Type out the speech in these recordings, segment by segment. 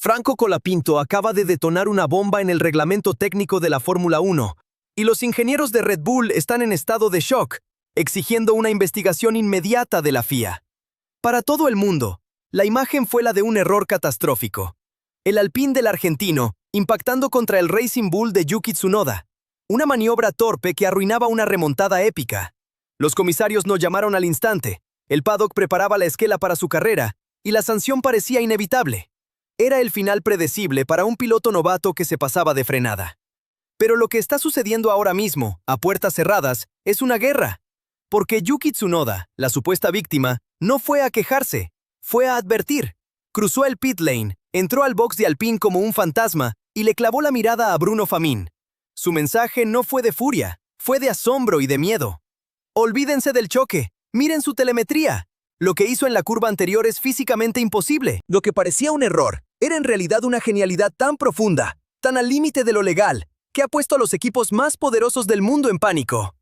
Franco Colapinto acaba de detonar una bomba en el reglamento técnico de la Fórmula 1, y los ingenieros de Red Bull están en estado de shock, exigiendo una investigación inmediata de la FIA. Para todo el mundo, la imagen fue la de un error catastrófico. El Alpine del argentino, impactando contra el Racing Bull de Yuki Tsunoda. Una maniobra torpe que arruinaba una remontada épica. Los comisarios no llamaron al instante, el paddock preparaba la esquela para su carrera, y la sanción parecía inevitable. Era el final predecible para un piloto novato que se pasaba de frenada. Pero lo que está sucediendo ahora mismo, a puertas cerradas, es una guerra. Porque Yuki Tsunoda, la supuesta víctima, no fue a quejarse, fue a advertir. Cruzó el pit lane, entró al box de Alpine como un fantasma y le clavó la mirada a Bruno Famín. Su mensaje no fue de furia, fue de asombro y de miedo. Olvídense del choque, miren su telemetría. Lo que hizo en la curva anterior es físicamente imposible. Lo que parecía un error era en realidad una genialidad tan profunda, tan al límite de lo legal, que ha puesto a los equipos más poderosos del mundo en pánico.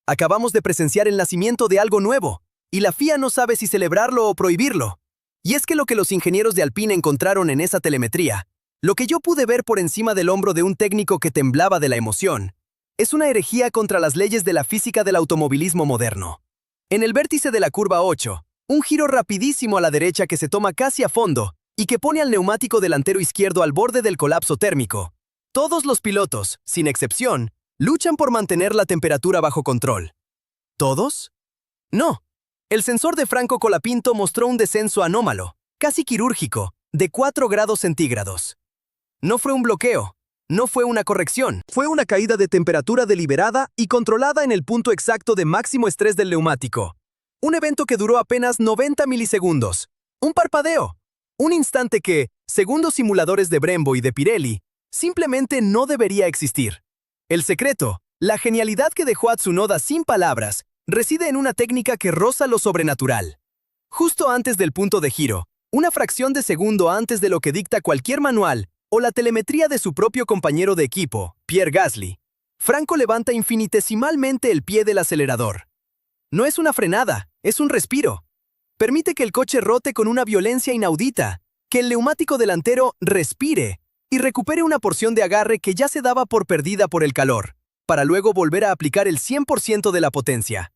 Acabamos de presenciar el nacimiento de algo nuevo, y la FIA no sabe si celebrarlo o prohibirlo. Y es que lo que los ingenieros de Alpine encontraron en esa telemetría, lo que yo pude ver por encima del hombro de un técnico que temblaba de la emoción, es una herejía contra las leyes de la física del automovilismo moderno. En el vértice de la curva 8, un giro rapidísimo a la derecha que se toma casi a fondo y que pone al neumático delantero izquierdo al borde del colapso térmico. Todos los pilotos, sin excepción, luchan por mantener la temperatura bajo control. ¿Todos? No. El sensor de Franco Colapinto mostró un descenso anómalo, casi quirúrgico, de 4 grados centígrados. No fue un bloqueo, no fue una corrección. Fue una caída de temperatura deliberada y controlada en el punto exacto de máximo estrés del neumático. Un evento que duró apenas 90 milisegundos. Un parpadeo. Un instante que, según los simuladores de Brembo y de Pirelli, simplemente no debería existir. El secreto, la genialidad que dejó a Tsunoda sin palabras, reside en una técnica que roza lo sobrenatural. Justo antes del punto de giro, una fracción de segundo antes de lo que dicta cualquier manual o la telemetría de su propio compañero de equipo, Pierre Gasly, Franco levanta infinitesimalmente el pie del acelerador. No es una frenada, es un respiro. Permite que el coche rote con una violencia inaudita, que el neumático delantero respire y recupere una porción de agarre que ya se daba por perdida por el calor, para luego volver a aplicar el 100% de la potencia.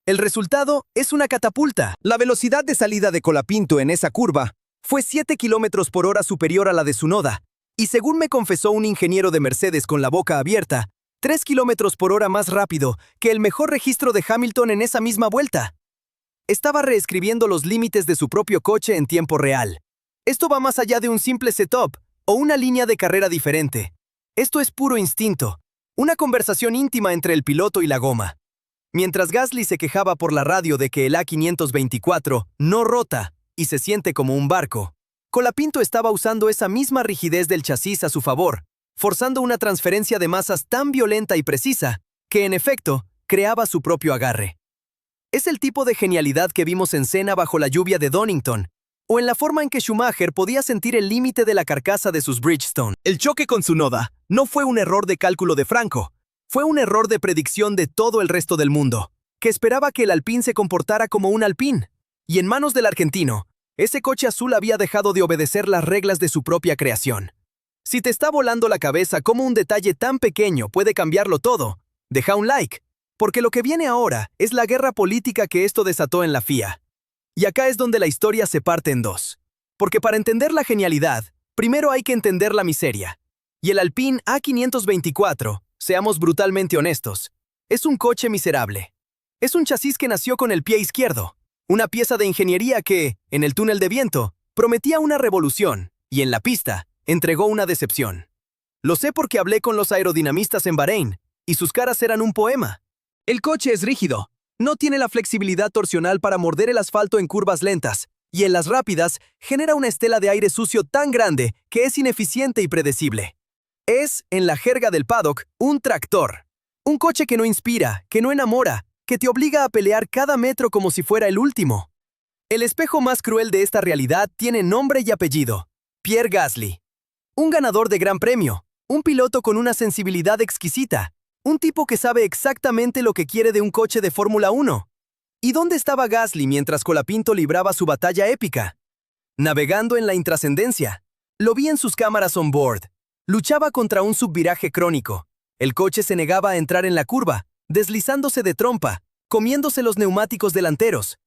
El resultado es una catapulta. La velocidad de salida de Colapinto en esa curva fue 7 km por hora superior a la de Tsunoda, y según me confesó un ingeniero de Mercedes con la boca abierta, 3 km por hora más rápido que el mejor registro de Hamilton en esa misma vuelta. Estaba reescribiendo los límites de su propio coche en tiempo real. Esto va más allá de un simple setup o una línea de carrera diferente. Esto es puro instinto, una conversación íntima entre el piloto y la goma. Mientras Gasly se quejaba por la radio de que el A524 no rota y se siente como un barco, Colapinto estaba usando esa misma rigidez del chasis a su favor, forzando una transferencia de masas tan violenta y precisa que, en efecto, creaba su propio agarre. Es el tipo de genialidad que vimos en Senna bajo la lluvia de Donington, o en la forma en que Schumacher podía sentir el límite de la carcasa de sus Bridgestone. El choque con Tsunoda no fue un error de cálculo de Franco, fue un error de predicción de todo el resto del mundo, que esperaba que el Alpine se comportara como un Alpine. Y en manos del argentino, ese coche azul había dejado de obedecer las reglas de su propia creación. Si te está volando la cabeza cómo un detalle tan pequeño puede cambiarlo todo, deja un like, porque lo que viene ahora es la guerra política que esto desató en la FIA. Y acá es donde la historia se parte en dos. Porque para entender la genialidad, primero hay que entender la miseria. Y el Alpine A524, seamos brutalmente honestos, es un coche miserable. Es un chasis que nació con el pie izquierdo, una pieza de ingeniería que, en el túnel de viento, prometía una revolución, y en la pista, entregó una decepción. Lo sé porque hablé con los aerodinamistas en Bahrein, y sus caras eran un poema. El coche es rígido, no tiene la flexibilidad torsional para morder el asfalto en curvas lentas, y en las rápidas genera una estela de aire sucio tan grande que es ineficiente y predecible. Es, en la jerga del paddock, un tractor. Un coche que no inspira, que no enamora, que te obliga a pelear cada metro como si fuera el último. El espejo más cruel de esta realidad tiene nombre y apellido: Pierre Gasly. Un ganador de gran premio, un piloto con una sensibilidad exquisita, un tipo que sabe exactamente lo que quiere de un coche de Fórmula 1. ¿Y dónde estaba Gasly mientras Colapinto libraba su batalla épica? Navegando en la intrascendencia. Lo vi en sus cámaras on board. Luchaba contra un subviraje crónico. El coche se negaba a entrar en la curva, deslizándose de trompa, comiéndose los neumáticos delanteros.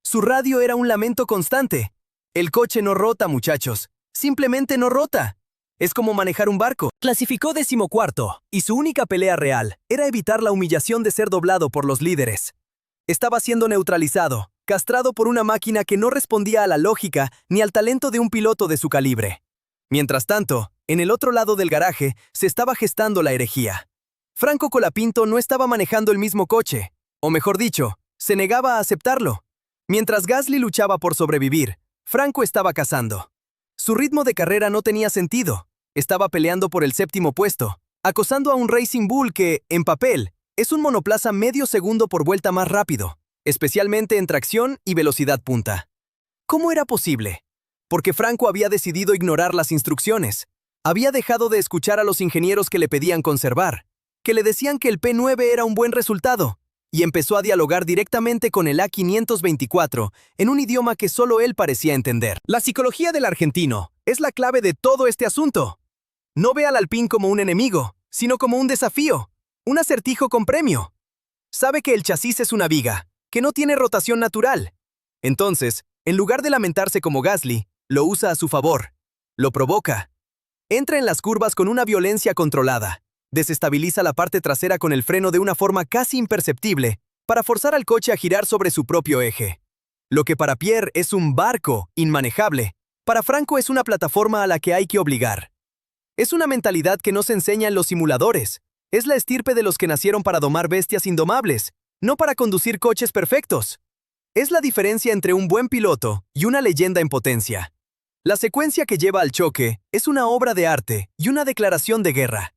Su radio era un lamento constante. El coche no rota, muchachos. Simplemente no rota. Es como manejar un barco. Clasificó 14º, y su única pelea real era evitar la humillación de ser doblado por los líderes. Estaba siendo neutralizado, castrado por una máquina que no respondía a la lógica ni al talento de un piloto de su calibre. Mientras tanto, en el otro lado del garaje se estaba gestando la herejía. Franco Colapinto no estaba manejando el mismo coche, o mejor dicho, se negaba a aceptarlo. Mientras Gasly luchaba por sobrevivir, Franco estaba cazando. Su ritmo de carrera no tenía sentido. Estaba peleando por el 7º puesto, acosando a un Racing Bull que, en papel, es un monoplaza medio segundo por vuelta más rápido, especialmente en tracción y velocidad punta. ¿Cómo era posible? Porque Franco había decidido ignorar las instrucciones. Había dejado de escuchar a los ingenieros que le pedían conservar, que le decían que el P9 era un buen resultado, y empezó a dialogar directamente con el A524 en un idioma que solo él parecía entender. La psicología del argentino es la clave de todo este asunto. No ve al Alpine como un enemigo, sino como un desafío, un acertijo con premio. Sabe que el chasis es una viga, que no tiene rotación natural. Entonces, en lugar de lamentarse como Gasly, lo usa a su favor. Lo provoca. Entra en las curvas con una violencia controlada. Desestabiliza la parte trasera con el freno de una forma casi imperceptible para forzar al coche a girar sobre su propio eje. Lo que para Pierre es un barco inmanejable, para Franco es una plataforma a la que hay que obligar. Es una mentalidad que no se enseña en los simuladores. Es la estirpe de los que nacieron para domar bestias indomables, no para conducir coches perfectos. Es la diferencia entre un buen piloto y una leyenda en potencia. La secuencia que lleva al choque es una obra de arte y una declaración de guerra.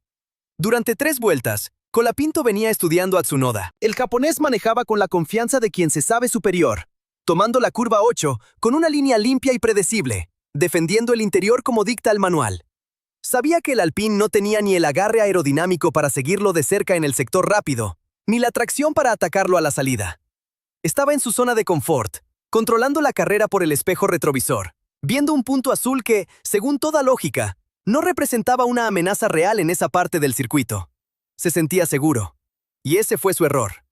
Durante 3 vueltas, Colapinto venía estudiando a Tsunoda. El japonés manejaba con la confianza de quien se sabe superior, tomando la curva 8 con una línea limpia y predecible, defendiendo el interior como dicta el manual. Sabía que el Alpine no tenía ni el agarre aerodinámico para seguirlo de cerca en el sector rápido, ni la tracción para atacarlo a la salida. Estaba en su zona de confort, controlando la carrera por el espejo retrovisor, viendo un punto azul que, según toda lógica, no representaba una amenaza real en esa parte del circuito. Se sentía seguro. Y ese fue su error.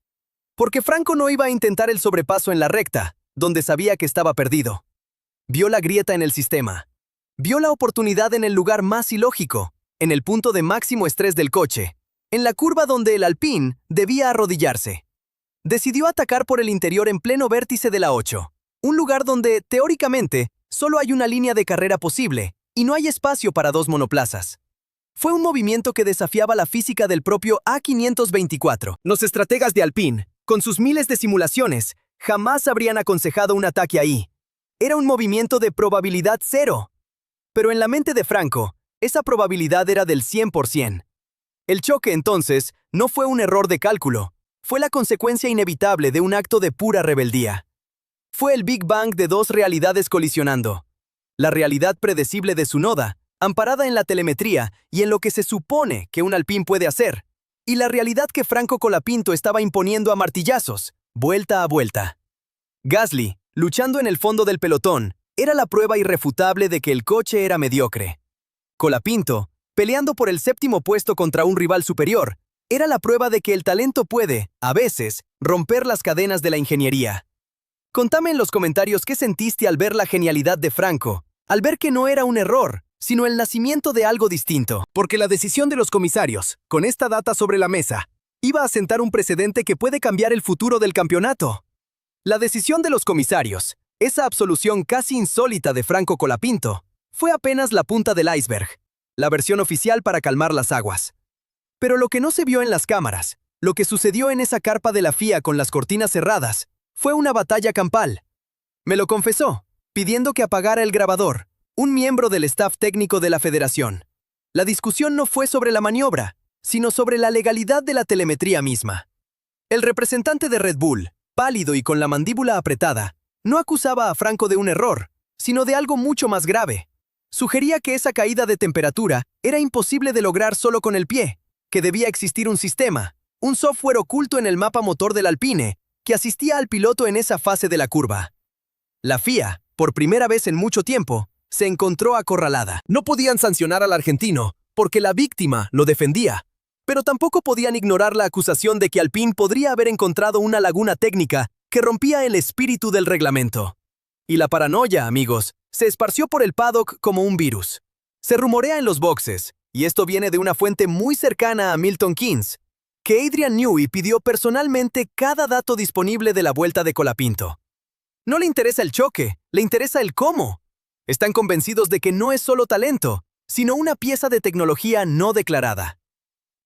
Porque Franco no iba a intentar el sobrepaso en la recta, donde sabía que estaba perdido. Vio la grieta en el sistema. Vio la oportunidad en el lugar más ilógico, en el punto de máximo estrés del coche, en la curva donde el Alpine debía arrodillarse. Decidió atacar por el interior en pleno vértice de la 8, un lugar donde, teóricamente, solo hay una línea de carrera posible y no hay espacio para 2 monoplazas. Fue un movimiento que desafiaba la física del propio A524. Los estrategas de Alpine, con sus miles de simulaciones, jamás habrían aconsejado un ataque ahí. Era un movimiento de probabilidad 0. Pero en la mente de Franco, esa probabilidad era del 100%. El choque, entonces, no fue un error de cálculo, fue la consecuencia inevitable de un acto de pura rebeldía. Fue el Big Bang de 2 realidades colisionando. La realidad predecible de Tsunoda, amparada en la telemetría y en lo que se supone que un Alpine puede hacer, y la realidad que Franco Colapinto estaba imponiendo a martillazos, vuelta a vuelta. Gasly, luchando en el fondo del pelotón, era la prueba irrefutable de que el coche era mediocre. Colapinto, peleando por el 7º puesto contra un rival superior, era la prueba de que el talento puede, a veces, romper las cadenas de la ingeniería. Contame en los comentarios qué sentiste al ver la genialidad de Franco, al ver que no era un error, sino el nacimiento de algo distinto. Porque la decisión de los comisarios, con esta data sobre la mesa, iba a sentar un precedente que puede cambiar el futuro del campeonato. La decisión de los comisarios, esa absolución casi insólita de Franco Colapinto, fue apenas la punta del iceberg, la versión oficial para calmar las aguas. Pero lo que no se vio en las cámaras, lo que sucedió en esa carpa de la FIA con las cortinas cerradas, fue una batalla campal. Me lo confesó, pidiendo que apagara el grabador, un miembro del staff técnico de la federación. La discusión no fue sobre la maniobra, sino sobre la legalidad de la telemetría misma. El representante de Red Bull, pálido y con la mandíbula apretada, no acusaba a Franco de un error, sino de algo mucho más grave. Sugería que esa caída de temperatura era imposible de lograr solo con el pie, que debía existir un sistema, un software oculto en el mapa motor del Alpine, que asistía al piloto en esa fase de la curva. La FIA, por primera vez en mucho tiempo, se encontró acorralada. No podían sancionar al argentino, porque la víctima lo defendía. Pero tampoco podían ignorar la acusación de que Alpine podría haber encontrado una laguna técnica que rompía el espíritu del reglamento. Y la paranoia, amigos, se esparció por el paddock como un virus. Se rumorea en los boxes, y esto viene de una fuente muy cercana a Milton Keynes, que Adrian Newey pidió personalmente cada dato disponible de la vuelta de Colapinto. No le interesa el choque, le interesa el cómo. Están convencidos de que no es solo talento, sino una pieza de tecnología no declarada.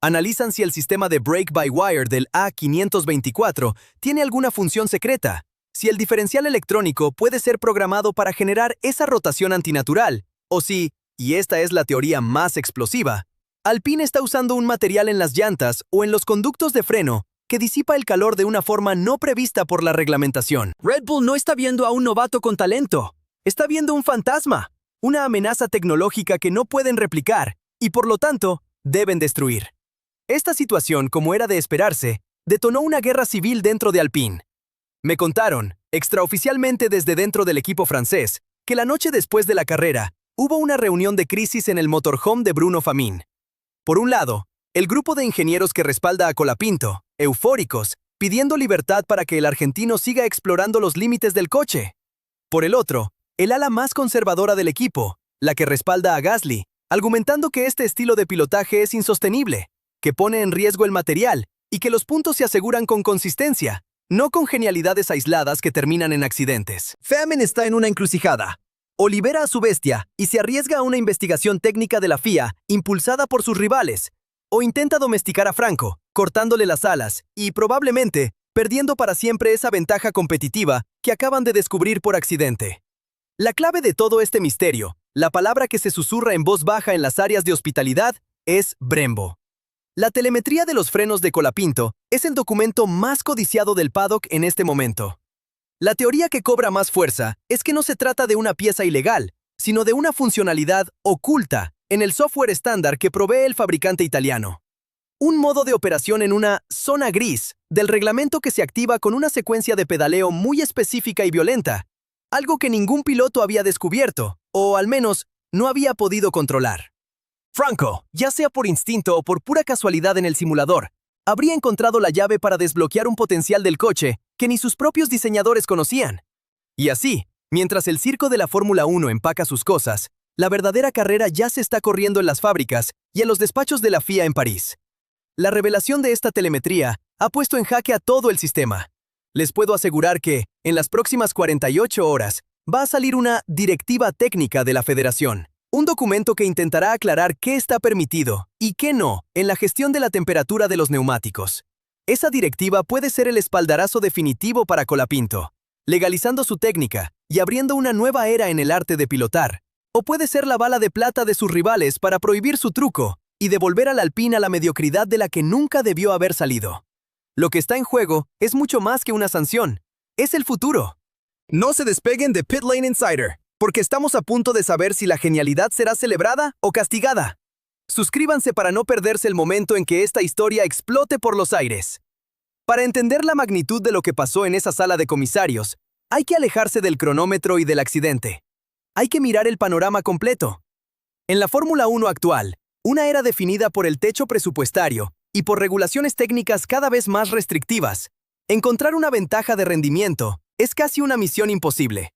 Analizan si el sistema de brake-by-wire del A524 tiene alguna función secreta, si el diferencial electrónico puede ser programado para generar esa rotación antinatural, o si, y esta es la teoría más explosiva, Alpine está usando un material en las llantas o en los conductos de freno que disipa el calor de una forma no prevista por la reglamentación. Red Bull no está viendo a un novato con talento, está viendo un fantasma, una amenaza tecnológica que no pueden replicar y por lo tanto deben destruir. Esta situación, como era de esperarse, detonó una guerra civil dentro de Alpine. Me contaron, extraoficialmente desde dentro del equipo francés, que la noche después de la carrera hubo una reunión de crisis en el motorhome de Bruno Famin. Por un lado, el grupo de ingenieros que respalda a Colapinto, eufóricos, pidiendo libertad para que el argentino siga explorando los límites del coche. Por el otro, el ala más conservadora del equipo, la que respalda a Gasly, argumentando que este estilo de pilotaje es insostenible, que pone en riesgo el material y que los puntos se aseguran con consistencia, no con genialidades aisladas que terminan en accidentes. Famin está en una encrucijada. O libera a su bestia y se arriesga a una investigación técnica de la FIA impulsada por sus rivales, o intenta domesticar a Franco, cortándole las alas y, probablemente, perdiendo para siempre esa ventaja competitiva que acaban de descubrir por accidente. La clave de todo este misterio, la palabra que se susurra en voz baja en las áreas de hospitalidad, es Brembo. La telemetría de los frenos de Colapinto es el documento más codiciado del paddock en este momento. La teoría que cobra más fuerza es que no se trata de una pieza ilegal, sino de una funcionalidad oculta en el software estándar que provee el fabricante italiano. Un modo de operación en una zona gris del reglamento que se activa con una secuencia de pedaleo muy específica y violenta, algo que ningún piloto había descubierto, o al menos no había podido controlar. Franco, ya sea por instinto o por pura casualidad en el simulador, habría encontrado la llave para desbloquear un potencial del coche que ni sus propios diseñadores conocían. Y así, mientras el circo de la Fórmula 1 empaca sus cosas, la verdadera carrera ya se está corriendo en las fábricas y en los despachos de la FIA en París. La revelación de esta telemetría ha puesto en jaque a todo el sistema. Les puedo asegurar que, en las próximas 48 horas, va a salir una directiva técnica de la Federación. Un documento que intentará aclarar qué está permitido y qué no en la gestión de la temperatura de los neumáticos. Esa directiva puede ser el espaldarazo definitivo para Colapinto, legalizando su técnica y abriendo una nueva era en el arte de pilotar. O puede ser la bala de plata de sus rivales para prohibir su truco y devolver al Alpine a la mediocridad de la que nunca debió haber salido. Lo que está en juego es mucho más que una sanción. Es el futuro. No se despeguen de Pit Lane Insider, porque estamos a punto de saber si la genialidad será celebrada o castigada. Suscríbanse para no perderse el momento en que esta historia explote por los aires. Para entender la magnitud de lo que pasó en esa sala de comisarios, hay que alejarse del cronómetro y del accidente. Hay que mirar el panorama completo. En la Fórmula 1 actual, una era definida por el techo presupuestario y por regulaciones técnicas cada vez más restrictivas, encontrar una ventaja de rendimiento es casi una misión imposible.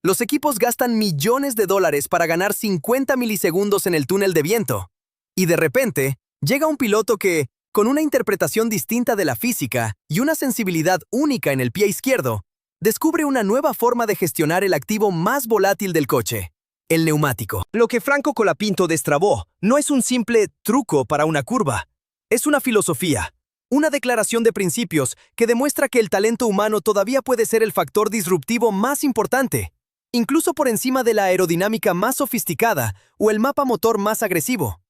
Los equipos gastan millones de dólares para ganar 50 milisegundos en el túnel de viento. Y de repente, llega un piloto que, con una interpretación distinta de la física y una sensibilidad única en el pie izquierdo, descubre una nueva forma de gestionar el activo más volátil del coche, el neumático. Lo que Franco Colapinto destrabó no es un simple truco para una curva. Es una filosofía, una declaración de principios que demuestra que el talento humano todavía puede ser el factor disruptivo más importante, incluso por encima de la aerodinámica más sofisticada o el mapa motor más agresivo.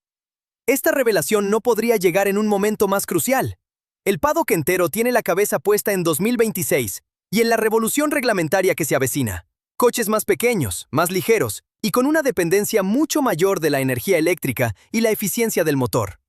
Esta revelación no podría llegar en un momento más crucial. El paddock entero tiene la cabeza puesta en 2026 y en la revolución reglamentaria que se avecina. Coches más pequeños, más ligeros y con una dependencia mucho mayor de la energía eléctrica y la eficiencia del motor.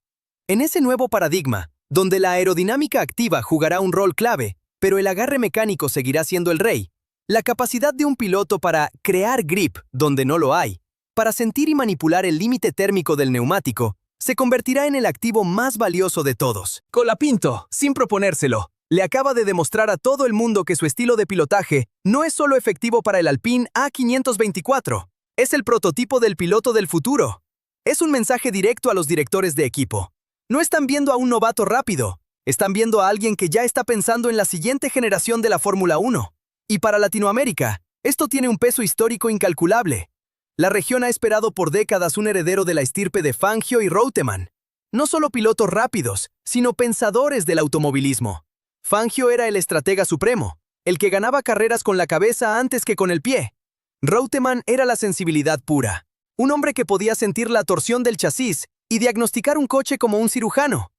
En ese nuevo paradigma, donde la aerodinámica activa jugará un rol clave, pero el agarre mecánico seguirá siendo el rey, la capacidad de un piloto para crear grip donde no lo hay para sentir y manipular el límite térmico del neumático, se convertirá en el activo más valioso de todos. Colapinto, sin proponérselo, Le acaba de demostrar a todo el mundo que su estilo de pilotaje no es solo efectivo para el Alpine A524, es el prototipo del piloto del futuro. Es un mensaje directo a los directores de equipo. No están viendo a un novato rápido, están viendo a alguien que ya está pensando en la siguiente generación de la Fórmula 1. Y para Latinoamérica, esto tiene un peso histórico incalculable. La región ha esperado por décadas un heredero de la estirpe de Fangio y Reutemann. No solo pilotos rápidos, sino pensadores del automovilismo. Fangio era el estratega supremo, el que ganaba carreras con la cabeza antes que con el pie. Reutemann era la sensibilidad pura, un hombre que podía sentir la torsión del chasis y diagnosticar un coche como un cirujano.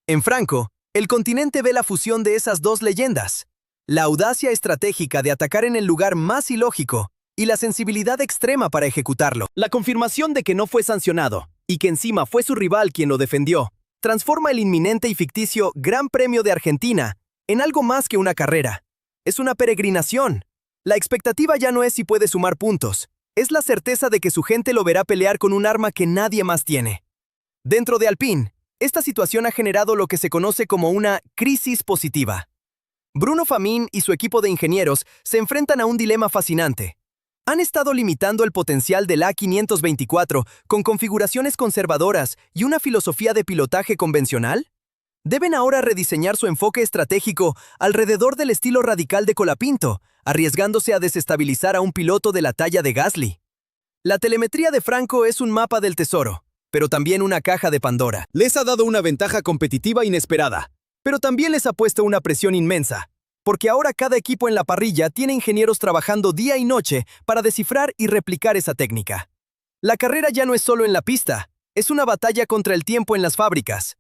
En Franco, el continente ve la fusión de esas dos leyendas, la audacia estratégica de atacar en el lugar más ilógico y la sensibilidad extrema para ejecutarlo. La confirmación de que no fue sancionado y que encima fue su rival quien lo defendió, transforma el inminente y ficticio Gran Premio de Argentina en algo más que una carrera. Es una peregrinación. La expectativa ya no es si puede sumar puntos, es la certeza de que su gente lo verá pelear con un arma que nadie más tiene. Dentro de Alpine, esta situación ha generado lo que se conoce como una crisis positiva. Bruno Famin y su equipo de ingenieros se enfrentan a un dilema fascinante. ¿Han estado limitando el potencial del A524 con configuraciones conservadoras y una filosofía de pilotaje convencional? ¿Deben ahora rediseñar su enfoque estratégico alrededor del estilo radical de Colapinto, arriesgándose a desestabilizar a un piloto de la talla de Gasly? La telemetría de Franco es un mapa del tesoro, pero también una caja de Pandora. Les ha dado una ventaja competitiva inesperada, pero también les ha puesto una presión inmensa, porque ahora cada equipo en la parrilla tiene ingenieros trabajando día y noche para descifrar y replicar esa técnica. La carrera ya no es solo en la pista, es una batalla contra el tiempo en las fábricas.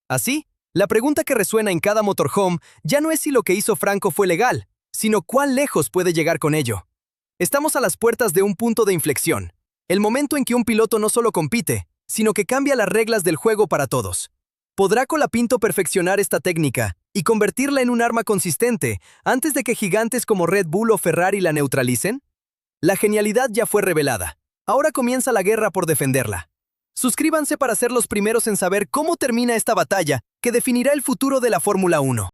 Así, la pregunta que resuena en cada motorhome ya no es si lo que hizo Franco fue legal, sino cuán lejos puede llegar con ello. Estamos a las puertas de un punto de inflexión, el momento en que un piloto no solo compite, sino que cambia las reglas del juego para todos. ¿Podrá Colapinto perfeccionar esta técnica y convertirla en un arma consistente antes de que gigantes como Red Bull o Ferrari la neutralicen? La genialidad ya fue revelada. Ahora comienza la guerra por defenderla. Suscríbanse para ser los primeros en saber cómo termina esta batalla que definirá el futuro de la Fórmula 1.